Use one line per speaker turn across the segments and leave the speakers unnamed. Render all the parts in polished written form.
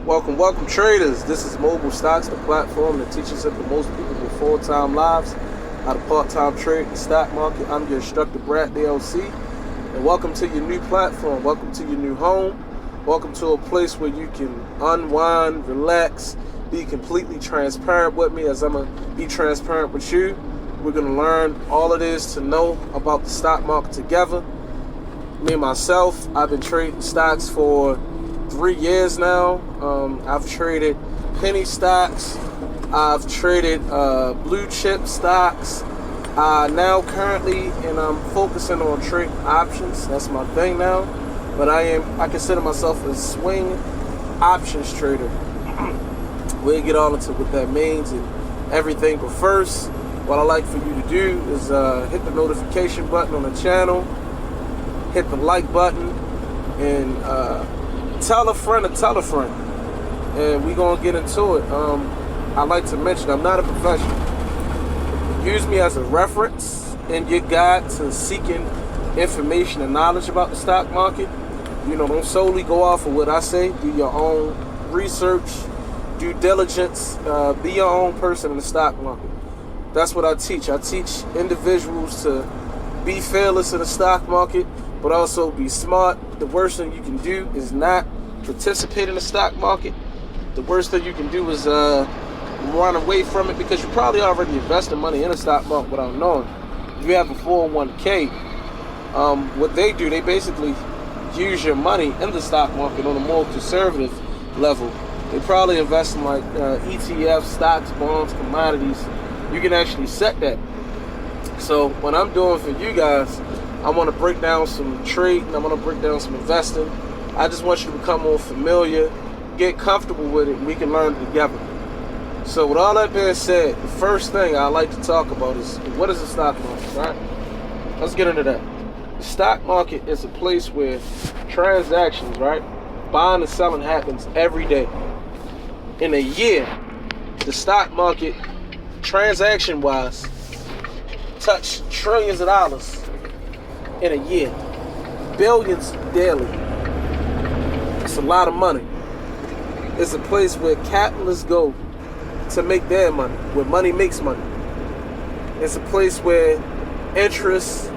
Welcome traders. This is Mobile Stocks, the platform that teaches and promotes people with full-time lives how to part-time trade in the stock market. I'm your instructor, Brad DLC, and welcome to your new platform. Welcome to your new home. Welcome to a place where you can unwind, relax, be completely transparent with me as I'm going to be transparent with you. We're going to learn all it is to know about the stock market together. Me and myself, I've been trading stocks for 3 years now. I've traded penny stocks. I've traded blue chip stocks. Now currently, and I'm focusing on trading options. That's my thing now. But I consider myself a swing options trader. We'll get all into what that means and everything. But first, what I like for you to do is hit the notification button on the channel, hit the like button, and tell a friend to tell a friend. And we're going to get into it. I like to mention I'm not a professional. Use me as a reference in your guide to seeking information and knowledge about the stock market. Don't solely go off of what I say. Do your own research, due diligence, be your own person in the stock market. That's what I teach. I teach individuals to be fearless in the stock market, but also be smart. The worst thing you can do is not participate in the stock market. The worst thing you can do is run away from it, because you probably already invested money in the stock market without knowing. If you have a 401k, what they do, they basically use your money in the stock market on a more conservative level. They probably invest in like ETFs, stocks, bonds, commodities. You can actually set that. So what I'm doing for you guys, I want to break down some trading. I want to break down some investing. I just want you to become more familiar, get comfortable with it, and we can learn together. So with all that being said, the first thing I like to talk about is, what is the stock market, right? Let's get into that. The stock market is a place where transactions, right, buying and selling happens every day. In a year, the stock market, transaction-wise, touch trillions of dollars in a year, billions daily. It's a lot of money. It's a place where capitalists go to make their money, where money makes money. It's a place where interest,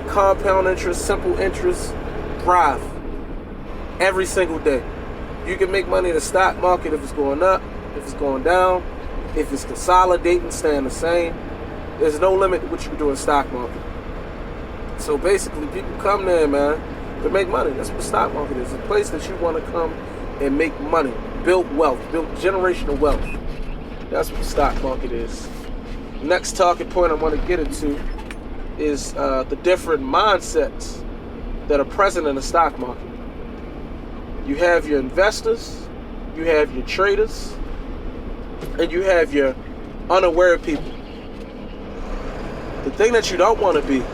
compound interest, simple interest thrive every single day. You can make money in the stock market if it's going up, if it's going down, if it's consolidating, staying the same. There's no limit to what you can do in the stock market. So basically, people come there, man, to make money. That's what the stock market is. It's a place that you want to come and make money, build wealth, build generational wealth. That's what the stock market is. Next talking point I want to get into is the different mindsets that are present in the stock market. You have your investors, you have your traders, and you have your unaware people. The thing that you don't want to be,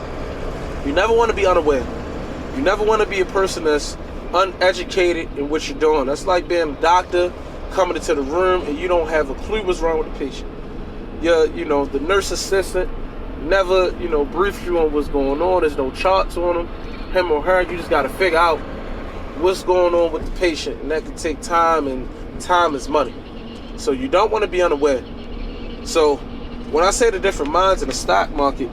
you never want to be unaware. You never want to be a person that's uneducated in what you're doing. That's like being a doctor coming into the room and you don't have a clue what's wrong with the patient. The nurse assistant never, briefed you on what's going on. There's no charts on him or her. You just got to figure out what's going on with the patient, and that can take time, and time is money. So you don't want to be unaware. So when I say the different minds in the stock market,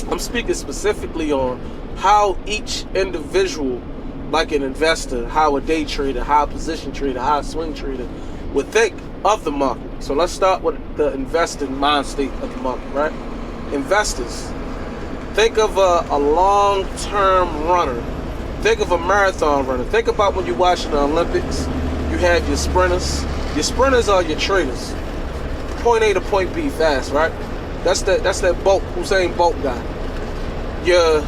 I'm speaking specifically on how each individual, like an investor, how a day trader, how a position trader, how a swing trader would think of the market. So let's start with the investing mind state of the market, right? Investors, think of a long-term runner. Think of a marathon runner. Think about when you're watching the Olympics. You have your sprinters. Your sprinters are your traders. Point A to point B fast, right? That's that Bolt, Usain Bolt guy. Your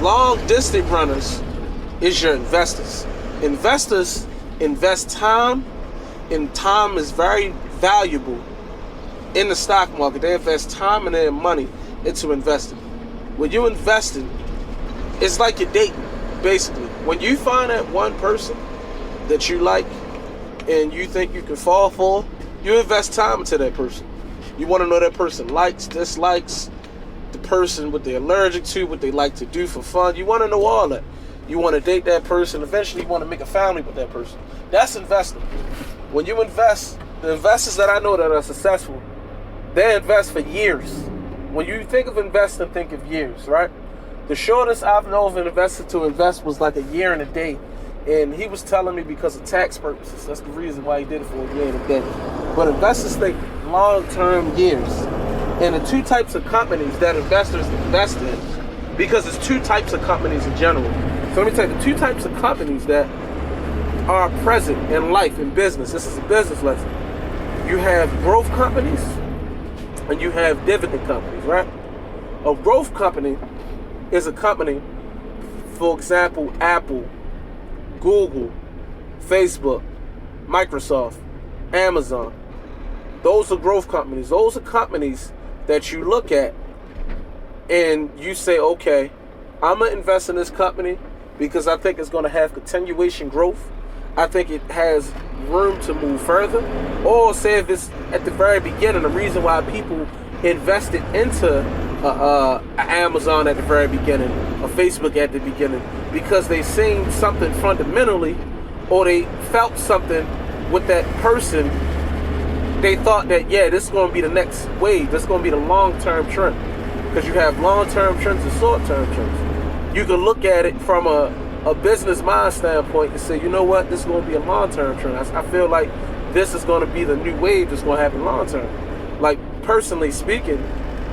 long-distance runners is your investors. Investors invest time, and time is very valuable in the stock market. They invest time and their money into investing. When you're investing, it's like you're dating, basically. When you find that one person that you like and you think you can fall for, you invest time into that person. You want to know that person likes, dislikes, the person, what they're allergic to, what they like to do for fun. You want to know all that. You want to date that person. Eventually, you want to make a family with that person. That's investing. When you invest, the investors that I know that are successful, they invest for years. When you think of investing, think of years, right? The shortest I've known of an investor to invest was like a year and a day. And he was telling me because of tax purposes. That's the reason why he did it for a year and a day. But investors think long-term years. And the two types of companies that investors invest in, because it's two types of companies in general. So let me tell you, the two types of companies that are present in life, in business. This is a business lesson. You have growth companies and you have dividend companies, right? A growth company is a company, for example, Apple, Google, Facebook, Microsoft, Amazon. Those are growth companies. Those are companies that you look at and you say, okay, I'm going to invest in this company because I think it's going to have continuation growth. I think it has room to move further. Or say if it's at the very beginning, the reason why people invested into Amazon at the very beginning, or Facebook at the beginning, because they seen something fundamentally, or they felt something with that person. They thought that, yeah, this is going to be the next wave. This is going to be the long-term trend. Because you have long-term trends and short-term trends. You can look at it from a business mind standpoint and say, you know what, this is going to be a long-term trend. I feel like this is going to be the new wave that's going to happen long-term. Like, personally speaking,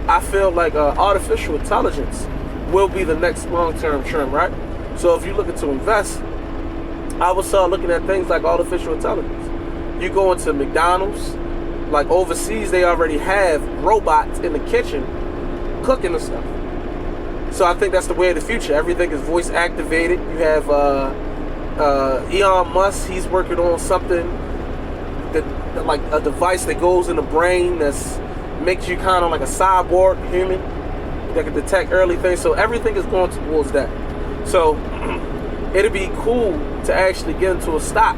I feel like artificial intelligence will be the next long-term trend, right? So if you're looking to invest, I would start looking at things like artificial intelligence. You go into McDonald's, like overseas, they already have robots in the kitchen cooking and stuff. So I think that's the way of the future. Everything is voice activated. You have Elon Musk, he's working on something that like a device that goes in the brain that's makes you kind of like a cyborg human that can detect early things. So everything is going towards that. So it'd be cool to actually get into a stock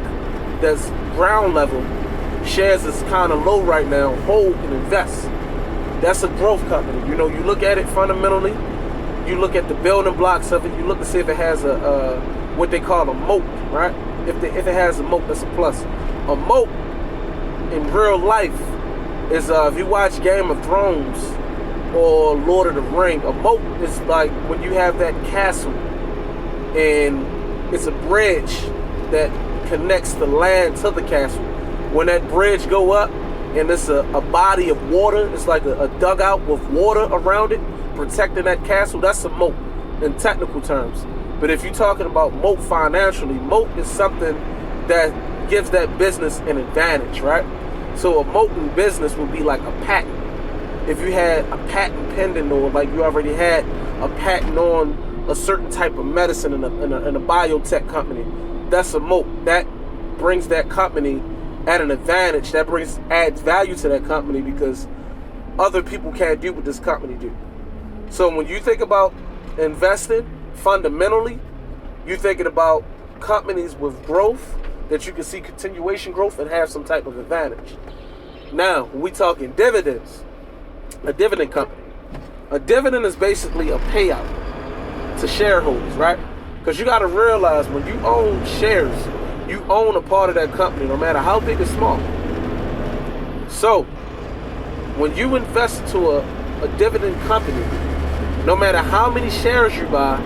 that's ground level, shares is kind of low right now, hold and invest. That's a growth company. You know, you look at it fundamentally, you look at the building blocks of it, you look to see if it has a what they call a moat, right? If it has a moat, that's a plus. A moat in real life is if you watch Game of Thrones or Lord of the Ring, a moat is like when you have that castle and it's a bridge that connects the land to the castle. When that bridge go up and it's a body of water, it's like a dugout with water around it protecting that castle, that's a moat in technical terms. But if you're talking about moat financially, moat is something that gives that business an advantage, right? So a moat in business would be like a patent. If you had a patent pending, or like you already had a patent on a certain type of medicine in a biotech company, that's a moat. That brings that company at an advantage. That adds value to that company because other people can't do what this company do. So when you think about investing fundamentally, you're thinking about companies with growth that you can see continuation growth and have some type of advantage. Now, when we talking dividends, a dividend company. A dividend is basically a payout to shareholders, right? Because you got to realize when you own shares, you own a part of that company, no matter how big or small. So, when you invest into a dividend company, no matter how many shares you buy,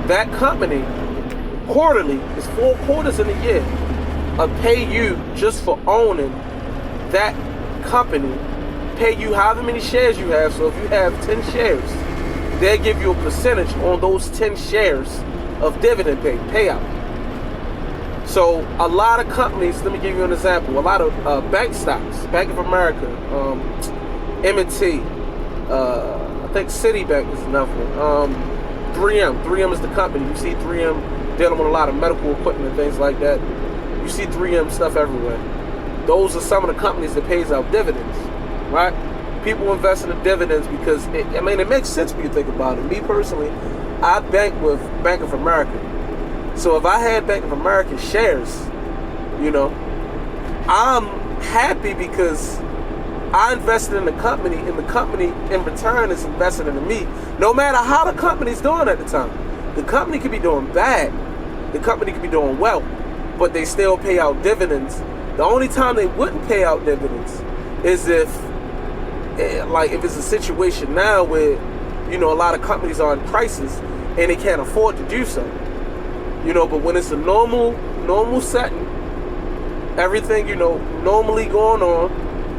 that company quarterly is 4 quarters in a year pay you just for owning that company, pay you however many shares you have. So if you have 10 shares, they'll give you a percentage on those 10 shares of dividend payout. So a lot of companies, let me give you an example, a lot of bank stocks, Bank of America, M&T, I think Citibank is another one, 3M is the company. You see 3M dealing with a lot of medical equipment and things like that. You see 3M stuff everywhere. Those are some of the companies that pays out dividends, right? People invest in the dividends because, it makes sense when you think about it. Me personally, I bank with Bank of America. So if I had Bank of America shares, I'm happy because I invested in the company, and the company in return is invested in me. No matter how the company's doing at the time. The company could be doing bad, The company could be doing well, but they still pay out dividends. The only time they wouldn't pay out dividends is if it's a situation now where, a lot of companies are in crisis and they can't afford to do so. But when it's a normal setting, everything, normally going on,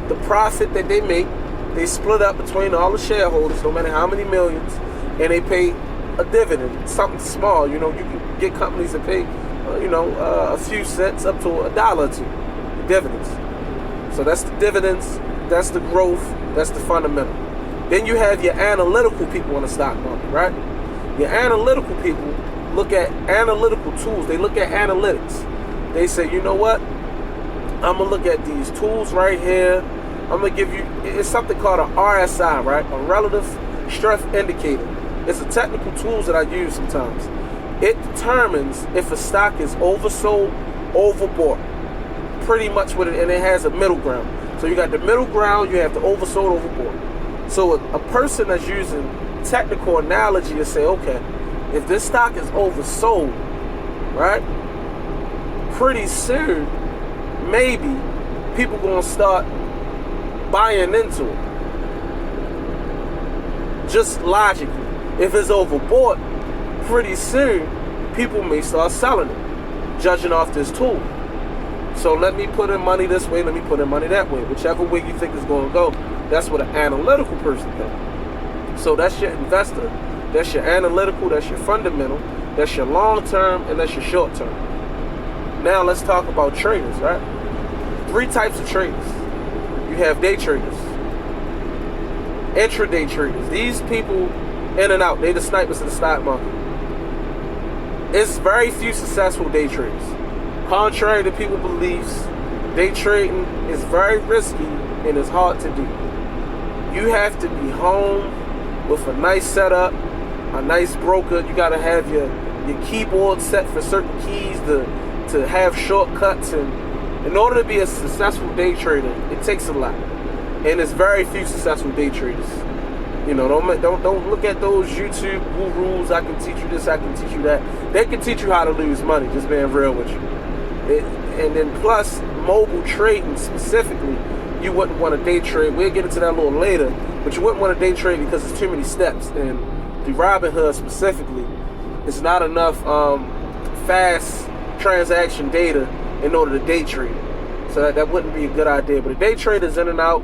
the profit that they make, they split up between all the shareholders, no matter how many millions, and they pay a dividend, something small. You can get companies that pay, a few cents up to $1 or $2, dividends. So that's the dividends, that's the growth, that's the fundamental. Then you have your analytical people in the stock market, right? Your analytical people look at analytical tools. They look at analytics. They say, you know what? I'm going to look at these tools right here. I'm going to give you, it's something called an RSI, right? A relative strength indicator. It's a technical tools that I use sometimes. It determines if a stock is oversold, overbought. Pretty much what it, and it has a middle ground. So you got the middle ground, you have the oversold, overbought. So a person that's using technical analogy to say, okay, if this stock is oversold, right? Pretty soon, maybe people gonna start buying into it. Just logically. If it's overbought, pretty soon people may start selling it, judging off this tool. So let me put in money this way, let me put in money that way. Whichever way you think is going to go, that's what an analytical person thinks. So that's your investor, that's your analytical, that's your fundamental, that's your long term, and that's your short term. Now let's talk about traders, right? 3 types of traders. You have day traders, intraday traders. These people in and out, they the snipers in the stock market. It's very few successful day traders. Contrary to people's beliefs, day trading is very risky and it's hard to do. You have to be home with a nice setup, a nice broker. You gotta have your keyboard set for certain keys to have shortcuts, and in order to be a successful day trader, it takes a lot. And there's very few successful day traders. Don't look at those YouTube gurus. I can teach you this, I can teach you that. They can teach you how to lose money, just being real with you. And then plus, mobile trading specifically, you wouldn't want to day trade. We'll get into that a little later, but you wouldn't want to day trade because there's too many steps. And the Robinhood specifically, it's not enough fast transaction data in order to day trade. So that wouldn't be a good idea. But the day traders in and out,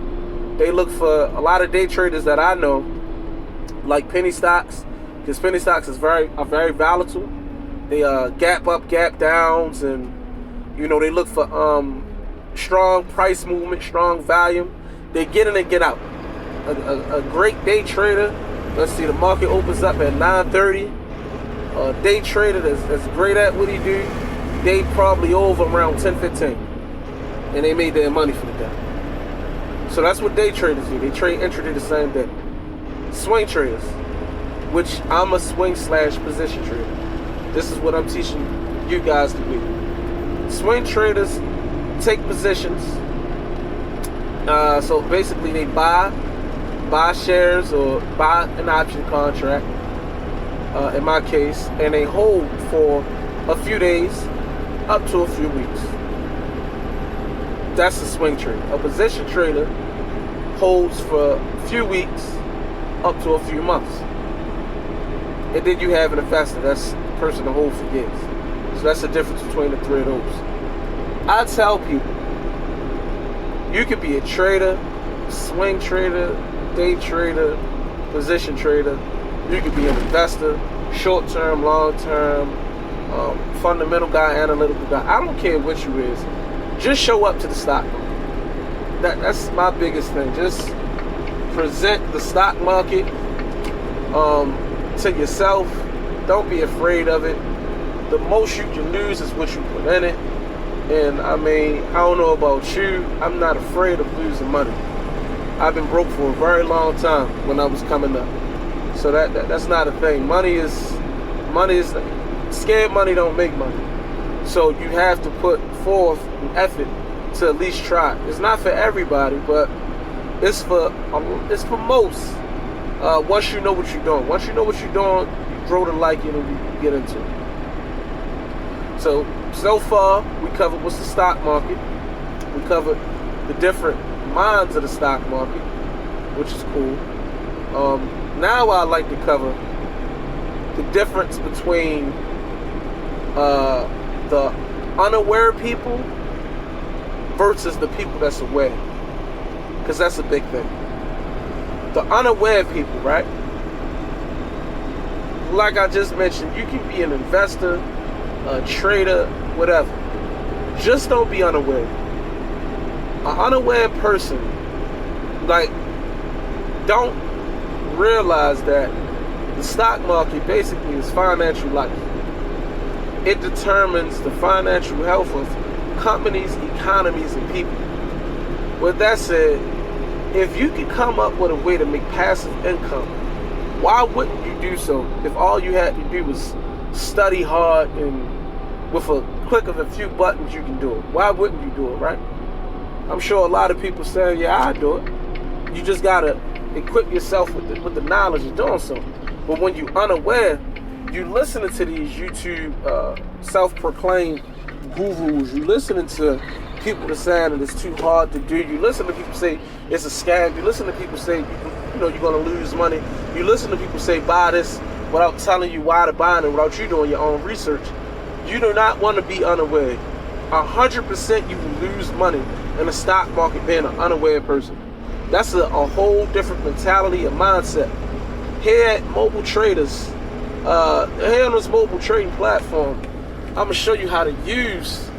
they look for a lot of day traders that I know, like penny stocks, because penny stocks are very volatile. They gap up, gap downs, and they look for strong price movement, strong volume. They get in and get out. A great day trader, let's see, the market opens up at 9:30. A day trader that's great at what he do, they probably over around 10:15, and they made their money for the day. So that's what day traders do. They trade intraday the same day. Swing traders, which I'm a swing/position trader. This is what I'm teaching you guys to be. Swing traders take positions. So basically they buy shares or buy an option contract, in my case, and they hold for a few days up to a few weeks. That's a swing trader. A position trader holds for a few weeks up to a few months. And then you have an investor. That's the person to hold for years. So that's the difference between the 3 of those. I tell people, you could be a trader, swing trader, day trader, position trader. You could be an investor, short term, long term, fundamental guy, analytical guy. I don't care what you is. Just show up to the stock market. That's my biggest thing. Just present the stock market to yourself. Don't be afraid of it. The most you can lose is what you put in it. And I don't know about you, I'm not afraid of losing money. I've been broke for a very long time when I was coming up. So that's not a thing. Money is scared money don't make money. So you have to put forth an effort to at least try. It's not for everybody, but it's for most. Once you know what you're doing. Once you know what you're doing, you grow to like it and you get into it. So far, we covered what's the stock market. We covered the different minds of the stock market, which is cool. Now I'd like to cover the difference between the unaware people versus the people that's aware. Because that's a big thing. The unaware people, right? Like I just mentioned, you can be an investor, a trader, whatever. Just don't be unaware. An unaware person, like, don't realize that the stock market basically is financial life. It determines the financial health of companies, economies, and people. With that said, if you can come up with a way to make passive income, why wouldn't you do so if all you had to do was study hard and with a click of a few buttons you can do it? Why wouldn't you do it, right? I'm sure a lot of people say, yeah, I do it. You just gotta equip yourself with the knowledge of doing so. But when you're unaware, you listening to these YouTube self-proclaimed gurus, you listening to people that saying that it's too hard to do. You listen to people say it's a scam. You listen to people say you're going to lose money. You listen to people say buy this without telling you why to buy it and without you doing your own research. You do not want to be unaware. 100% you will lose money in the stock market being an unaware person. That's a whole different mentality and mindset. Here at Mobile Traders, here on this mobile trading platform, I'm going to show you how to use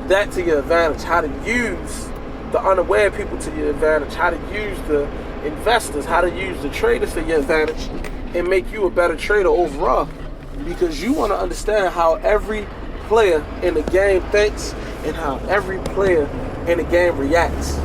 that to your advantage, how to use the unaware people to your advantage, how to use the investors, how to use the traders to your advantage and make you a better trader overall, because you want to understand how every player in the game thinks and how every player in the game reacts.